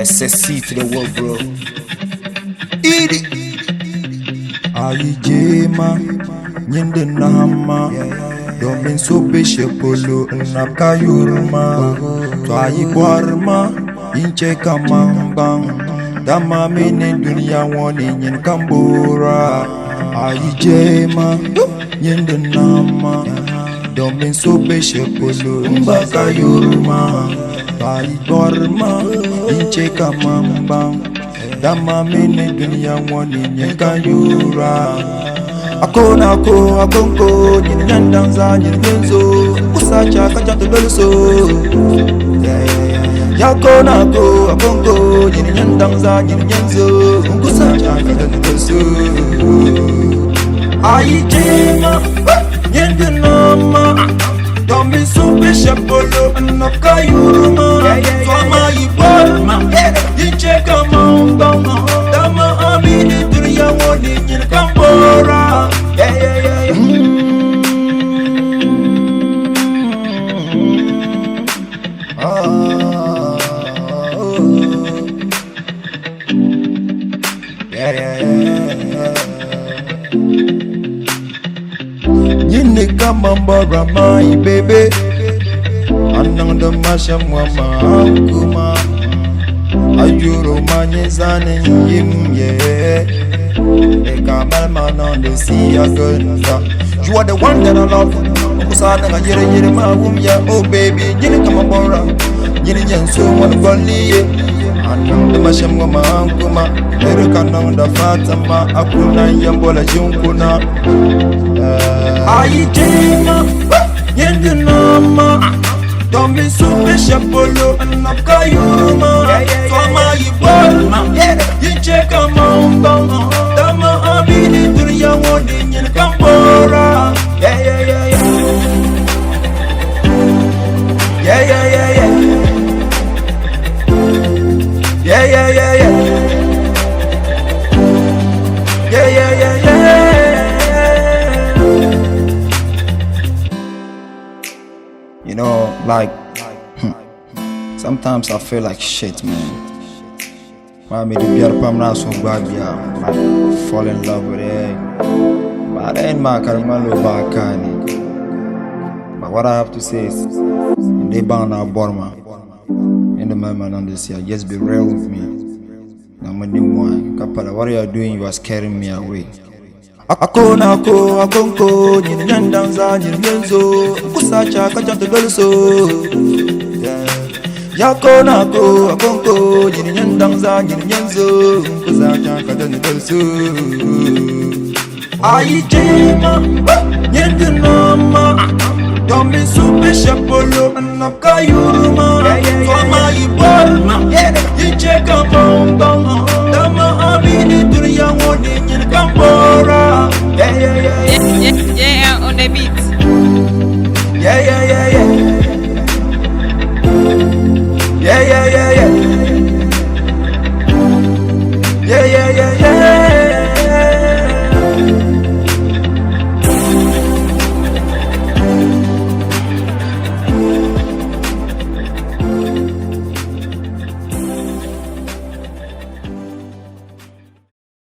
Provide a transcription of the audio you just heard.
SSC to the world, bro. Eat it. Ayi jema, nyende nama. Domin so beshe polo napka yurma. To ayi barma, inche kamambang. Dama mene dunia wani nyen kambura. Ayi jema, nyende nama. Domin so beshe polo napka yurma. To ayi barma, inche kamambang. Dama mene dunia wani nyen kanyura. Akona ko akonko nyini nyandanza nyini nyenzo usacha kachante beluso. Yakona ko akonko nyini nyandanza nyini nyenzo usacha kachante beluso. Ayi jema nyende nama domi sumbe shapolo napka yuruma. Fama yibarma yicheka mambanga. Dama amini dunia wani nyini kambora. Yini kama mbora my baby. Ananda masha mwama kuma. Ayuro manyezane yimye. Man on the sea again. You are the one that I love. Kusana nga yere ma ya. Oh baby, yini kama bora. Yini nyenso mwana gwaliye. Anang da mashem wa maanguma. Ere kanang da fatama. Akuna yambola junkuna. Ayi jema nyende nama. Domi supe shapolo napka yuruma. Fama yibarma yicheka mambanga. Dama amini dunia wani nyini kambora. You know, like, sometimes I feel like shit, man. I made the beer pamna so bad, like fall in love with it. But then my caramel bakani. But what I have to say is, they bound our Burma. In the moment on this year, just be real with me. I'm a new one. Kapala, what are you doing? You are scaring me away. Akona ko akonko nyini nyandanza nyini nyenzo usacha kachante beluso. Yakona ko akonko nyini nyandanza nyini nyenzo usacha kachante beluso. Ayi jema nyende nama domi supe shapolo napka yuruma. Fama yibarma yicheka mambanga. Dama amini dunia wani nyini kambora. Yeah, on the beat. Yeah.